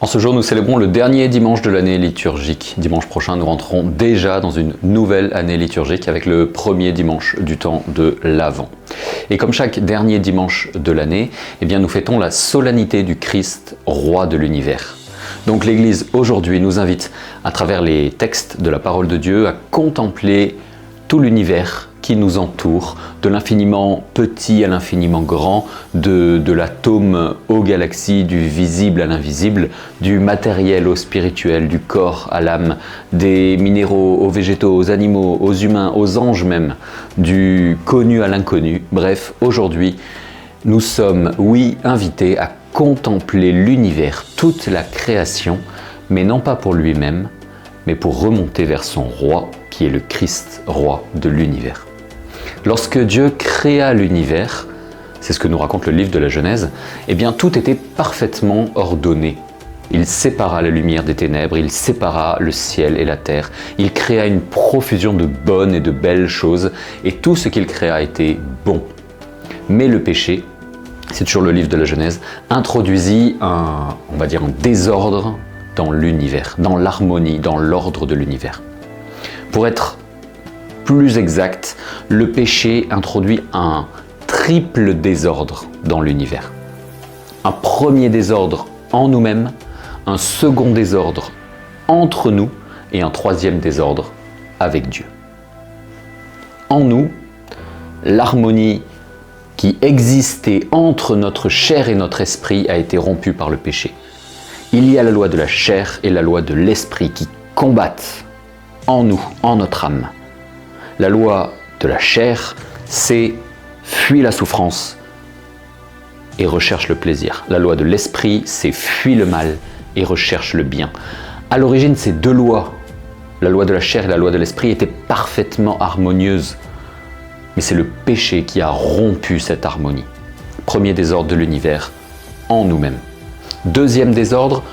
En ce jour, nous célébrons le dernier dimanche de l'année liturgique. Dimanche prochain, nous rentrons déjà dans une nouvelle année liturgique avec le premier dimanche du temps de l'Avent. Et comme chaque dernier dimanche de l'année, nous fêtons la solennité du Christ, roi de l'univers. Donc l'Église aujourd'hui nous invite, à travers les textes de la parole de Dieu, à contempler tout l'univers qui nous entoure, de l'infiniment petit à l'infiniment grand, de l'atome aux galaxies, du visible à l'invisible, du matériel au spirituel, du corps à l'âme, des minéraux aux végétaux, aux animaux, aux humains, aux anges même, du connu à l'inconnu. Bref, aujourd'hui, nous sommes, invités à contempler l'univers, toute la création, mais non pas pour lui-même, mais pour remonter vers son roi, qui est le Christ, roi de l'univers. Lorsque Dieu créa l'univers, c'est ce que nous raconte le livre de la Genèse, tout était parfaitement ordonné. Il sépara la lumière des ténèbres, il sépara le ciel et la terre, il créa une profusion de bonnes et de belles choses, et tout ce qu'il créa était bon. Mais le péché, c'est toujours le livre de la Genèse, introduisit un désordre dans l'univers, dans l'harmonie, dans l'ordre de l'univers. Pour être plus exact, le péché introduit un triple désordre dans l'univers. Un premier désordre en nous-mêmes, un second désordre entre nous et un troisième désordre avec Dieu. En nous, l'harmonie qui existait entre notre chair et notre esprit a été rompue par le péché. Il y a la loi de la chair et la loi de l'esprit qui combattent en nous, en notre âme. La loi de la chair, c'est fuis la souffrance et recherche le plaisir. La loi de l'esprit, c'est fuis le mal et recherche le bien. À l'origine, ces deux lois, la loi de la chair et la loi de l'esprit, étaient parfaitement harmonieuses. Mais c'est le péché qui a rompu cette harmonie. Premier désordre de l'univers, en nous-mêmes. Deuxième désordre,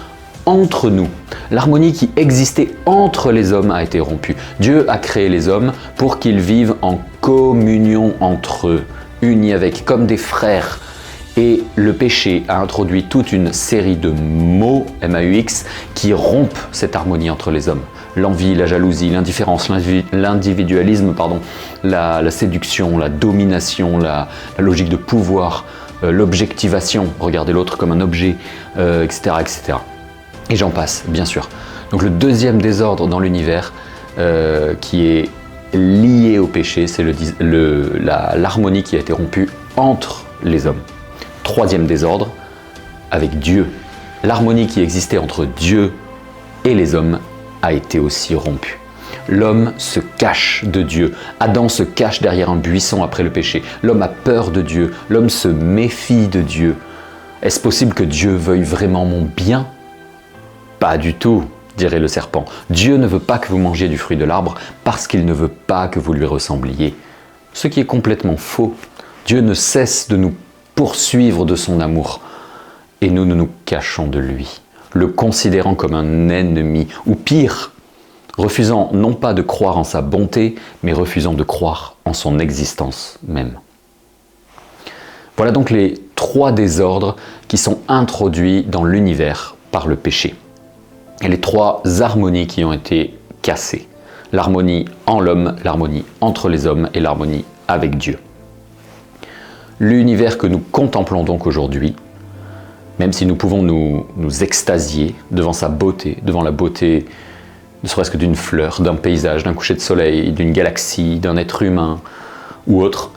entre nous. L'harmonie qui existait entre les hommes a été rompue. Dieu a créé les hommes pour qu'ils vivent en communion entre eux, unis avec, comme des frères. Et le péché a introduit toute une série de maux, MAUX, qui rompent cette harmonie entre les hommes. L'envie, la jalousie, l'indifférence, l'individualisme, la séduction, la domination, la logique de pouvoir, l'objectivation, regarder l'autre comme un objet, etc., etc. Et j'en passe, bien sûr. Donc le deuxième désordre dans l'univers qui est lié au péché, c'est l'harmonie qui a été rompue entre les hommes. Troisième désordre, avec Dieu. L'harmonie qui existait entre Dieu et les hommes a été aussi rompue. L'homme se cache de Dieu. Adam se cache derrière un buisson après le péché. L'homme a peur de Dieu. L'homme se méfie de Dieu. Est-ce possible que Dieu veuille vraiment mon bien ? Pas du tout, dirait le serpent. Dieu ne veut pas que vous mangiez du fruit de l'arbre parce qu'il ne veut pas que vous lui ressembliez. Ce qui est complètement faux. Dieu ne cesse de nous poursuivre de son amour. Et nous nous cachons de lui, le considérant comme un ennemi, ou pire, refusant non pas de croire en sa bonté, mais refusant de croire en son existence même. Voilà donc les trois désordres qui sont introduits dans l'univers par le péché. Et les trois harmonies qui ont été cassées. L'harmonie en l'homme, l'harmonie entre les hommes et l'harmonie avec Dieu. L'univers que nous contemplons donc aujourd'hui, même si nous pouvons nous extasier devant sa beauté, devant la beauté ne serait-ce que d'une fleur, d'un paysage, d'un coucher de soleil, d'une galaxie, d'un être humain ou autre,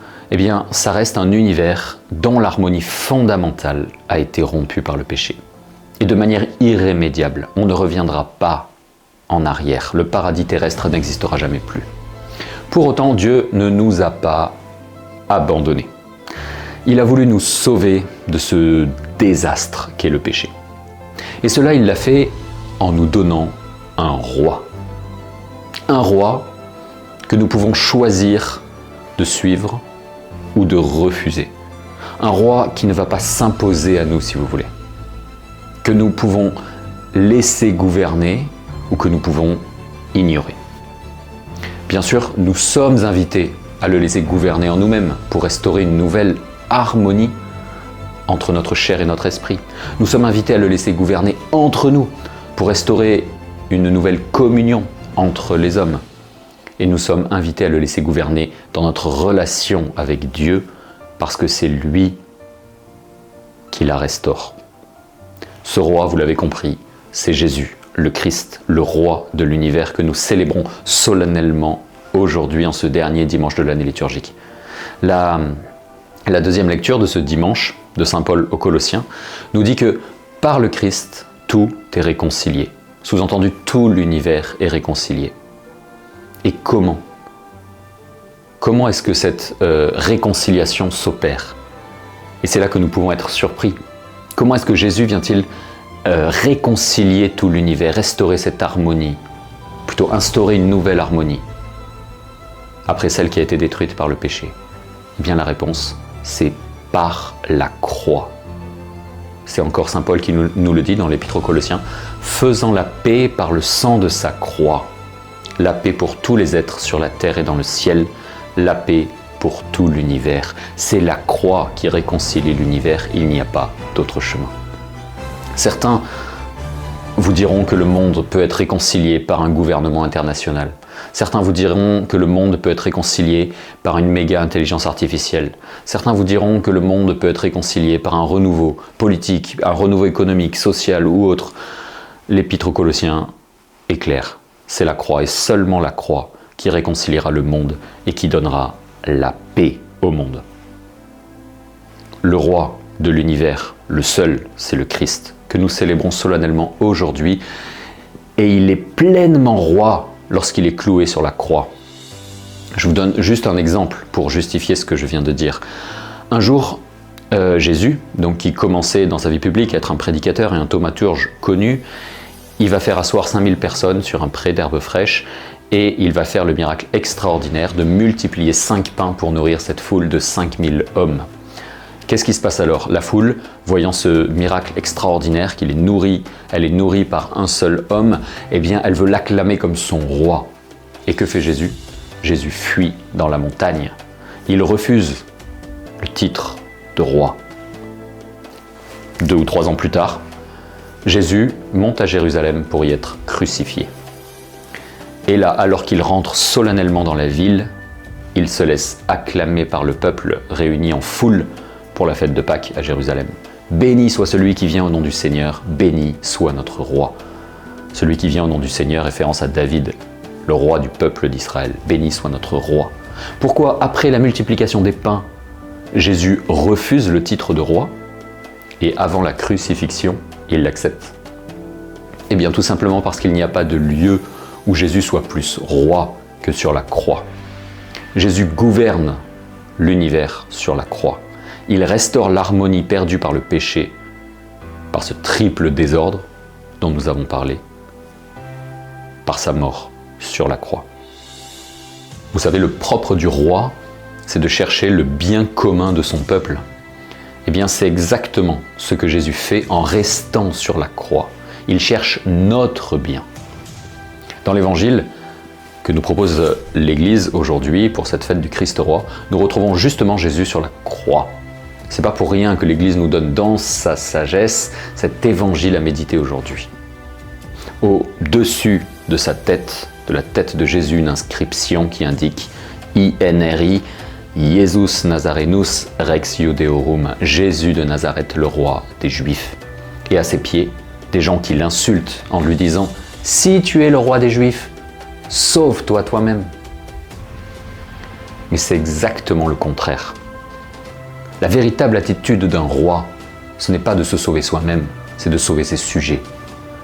ça reste un univers dont l'harmonie fondamentale a été rompue par le péché. Et de manière irrémédiable, on ne reviendra pas en arrière. Le paradis terrestre n'existera jamais plus. Pour autant, Dieu ne nous a pas abandonnés. Il a voulu nous sauver de ce désastre qu'est le péché. Et cela, il l'a fait en nous donnant un roi. Un roi que nous pouvons choisir de suivre ou de refuser. Un roi qui ne va pas s'imposer à nous, si vous voulez. Que nous pouvons laisser gouverner ou que nous pouvons ignorer. Bien sûr, nous sommes invités à le laisser gouverner en nous-mêmes pour restaurer une nouvelle harmonie entre notre chair et notre esprit. Nous sommes invités à le laisser gouverner entre nous pour restaurer une nouvelle communion entre les hommes. Et nous sommes invités à le laisser gouverner dans notre relation avec Dieu parce que c'est lui qui la restaure. Ce roi, vous l'avez compris, c'est Jésus, le Christ, le roi de l'univers que nous célébrons solennellement aujourd'hui en ce dernier dimanche de l'année liturgique. La deuxième lecture de ce dimanche de saint Paul aux Colossiens nous dit que par le Christ, tout est réconcilié. Sous-entendu, tout l'univers est réconcilié. Et comment ? Comment est-ce que cette réconciliation s'opère ? Et c'est là que nous pouvons être surpris. Comment est-ce que Jésus vient-il réconcilier tout l'univers, restaurer cette harmonie, plutôt instaurer une nouvelle harmonie, après celle qui a été détruite par le péché ? Eh bien la réponse, c'est par la croix. C'est encore saint Paul qui nous le dit dans l'Épître aux Colossiens, faisant la paix par le sang de sa croix, la paix pour tous les êtres sur la terre et dans le ciel, la paix pour tout l'univers. C'est la croix qui réconcilie l'univers, il n'y a pas d'autre chemin. Certains vous diront que le monde peut être réconcilié par un gouvernement international. Certains vous diront que le monde peut être réconcilié par une méga intelligence artificielle. Certains vous diront que le monde peut être réconcilié par un renouveau politique, un renouveau économique, social ou autre. L'Épître aux Colossiens est clair. C'est la croix et seulement la croix qui réconciliera le monde et qui donnera la paix au monde. Le roi de l'univers, le seul, c'est le Christ, que nous célébrons solennellement aujourd'hui. Et il est pleinement roi lorsqu'il est cloué sur la croix. Je vous donne juste un exemple pour justifier ce que je viens de dire. Un jour, Jésus, donc qui commençait dans sa vie publique à être un prédicateur et un thaumaturge connu, il va faire asseoir 5000 personnes sur un pré d'herbes fraîches et il va faire le miracle extraordinaire de multiplier 5 pains pour nourrir cette foule de 5000 hommes. Qu'est-ce qui se passe alors ? La foule, voyant ce miracle extraordinaire, elle est nourrie par un seul homme, eh bien elle veut l'acclamer comme son roi. Et que fait Jésus ? Jésus fuit dans la montagne. Il refuse le titre de roi. 2 ou 3 ans plus tard, Jésus monte à Jérusalem pour y être crucifié. Et là, alors qu'il rentre solennellement dans la ville, il se laisse acclamer par le peuple réuni en foule pour la fête de Pâques à Jérusalem. Béni soit celui qui vient au nom du Seigneur, béni soit notre roi. Celui qui vient au nom du Seigneur, référence à David, le roi du peuple d'Israël. Béni soit notre roi. Pourquoi, après la multiplication des pains, Jésus refuse le titre de roi et avant la crucifixion, il l'accepte ? Eh bien tout simplement parce qu'il n'y a pas de lieu où Jésus soit plus roi que sur la croix. Jésus gouverne l'univers sur la croix. Il restaure l'harmonie perdue par le péché, par ce triple désordre dont nous avons parlé, par sa mort sur la croix. Vous savez, le propre du roi, c'est de chercher le bien commun de son peuple. Eh bien, c'est exactement ce que Jésus fait en restant sur la croix. Il cherche notre bien. Dans l'Évangile que nous propose l'Église aujourd'hui pour cette fête du Christ roi, nous retrouvons justement Jésus sur la croix. C'est pas pour rien que l'Église nous donne dans sa sagesse cet évangile à méditer aujourd'hui. Au-dessus de sa tête, de la tête de Jésus, une inscription qui indique INRI, Jesus Nazarenus Rex Iudeorum, Jésus de Nazareth, le roi des Juifs. Et à ses pieds, des gens qui l'insultent en lui disant « Si tu es le roi des Juifs, sauve-toi toi-même ». Mais c'est exactement le contraire. La véritable attitude d'un roi, ce n'est pas de se sauver soi-même, c'est de sauver ses sujets.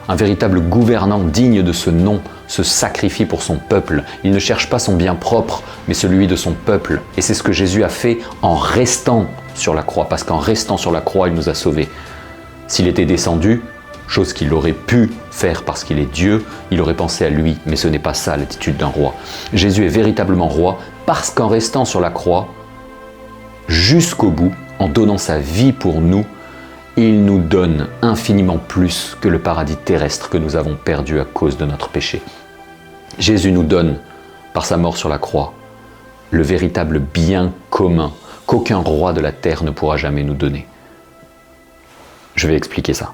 Un véritable gouvernant digne de ce nom se sacrifie pour son peuple. Il ne cherche pas son bien propre, mais celui de son peuple. Et c'est ce que Jésus a fait en restant sur la croix, parce qu'en restant sur la croix, il nous a sauvés. S'il était descendu, chose qu'il aurait pu faire parce qu'il est Dieu, il aurait pensé à lui, mais ce n'est pas ça l'attitude d'un roi. Jésus est véritablement roi parce qu'en restant sur la croix, jusqu'au bout, en donnant sa vie pour nous, il nous donne infiniment plus que le paradis terrestre que nous avons perdu à cause de notre péché. Jésus nous donne, par sa mort sur la croix, le véritable bien commun qu'aucun roi de la terre ne pourra jamais nous donner. Je vais expliquer ça.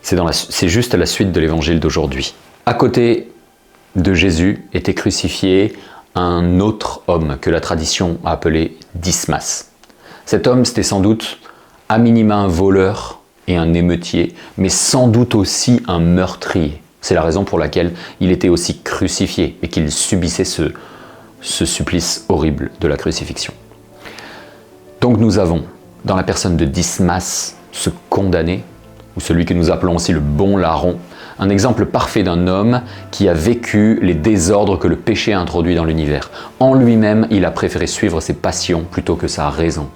C'est juste la suite de l'évangile d'aujourd'hui. À côté de Jésus était crucifié un autre homme que la tradition a appelé Dismas. Cet homme, c'était sans doute à minima un voleur et un émeutier, mais sans doute aussi un meurtrier. C'est la raison pour laquelle il était aussi crucifié et qu'il subissait ce supplice horrible de la crucifixion. Donc nous avons, dans la personne de Dismas, ce condamné, ou celui que nous appelons aussi le bon larron, un exemple parfait d'un homme qui a vécu les désordres que le péché a introduits dans l'univers. En lui-même, il a préféré suivre ses passions plutôt que sa raison.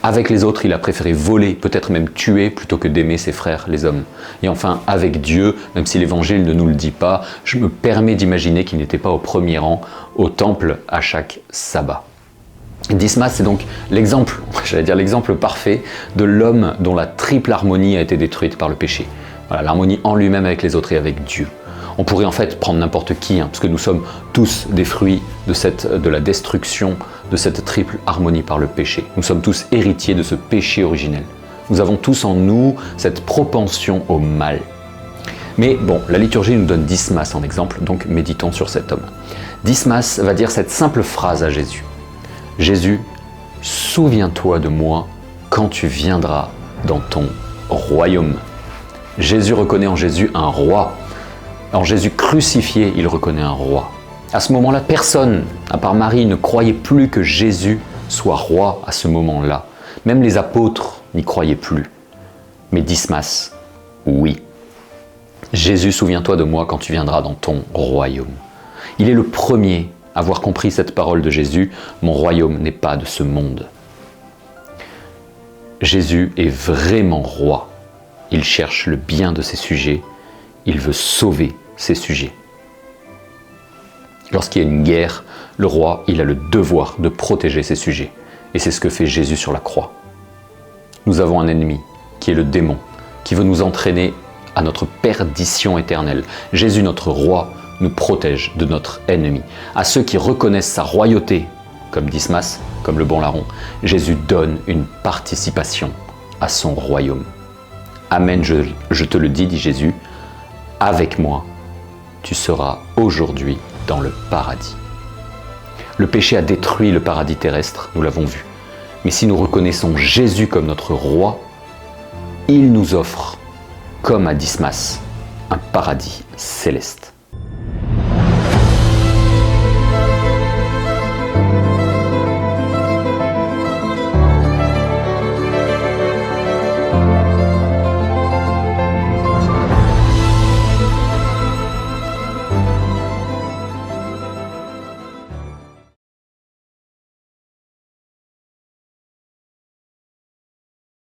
Avec les autres, il a préféré voler, peut-être même tuer, plutôt que d'aimer ses frères, les hommes. Et enfin, avec Dieu, même si l'Évangile ne nous le dit pas, je me permets d'imaginer qu'il n'était pas au premier rang au temple à chaque sabbat. Dismas, c'est donc l'exemple, l'exemple parfait de l'homme dont la triple harmonie a été détruite par le péché. Voilà, l'harmonie en lui-même avec les autres et avec Dieu. On pourrait en fait prendre n'importe qui, parce que nous sommes tous des fruits de la destruction de cette triple harmonie par le péché. Nous sommes tous héritiers de ce péché originel. Nous avons tous en nous cette propension au mal. Mais bon, la liturgie nous donne Dismas en exemple, donc méditons sur cet homme. Dismas va dire cette simple phrase à Jésus. Jésus, souviens-toi de moi quand tu viendras dans ton royaume. Jésus reconnaît en Jésus un roi. En Jésus crucifié, il reconnaît un roi. À ce moment-là, personne, à part Marie, ne croyait plus que Jésus soit roi à ce moment-là. Même les apôtres n'y croyaient plus. Mais Dismas, oui. Jésus, souviens-toi de moi quand tu viendras dans ton royaume. Il est le premier à avoir compris cette parole de Jésus, mon royaume n'est pas de ce monde. Jésus est vraiment roi. Il cherche le bien de ses sujets, il veut sauver ses sujets. Lorsqu'il y a une guerre, le roi, il a le devoir de protéger ses sujets. Et c'est ce que fait Jésus sur la croix. Nous avons un ennemi, qui est le démon, qui veut nous entraîner à notre perdition éternelle. Jésus, notre roi, nous protège de notre ennemi. À ceux qui reconnaissent sa royauté, comme Dismas, comme le bon larron, Jésus donne une participation à son royaume. Amen, je te le dis, dit Jésus, avec moi, tu seras aujourd'hui dans le paradis. Le péché a détruit le paradis terrestre, nous l'avons vu. Mais si nous reconnaissons Jésus comme notre roi, il nous offre, comme à Dismas, un paradis céleste.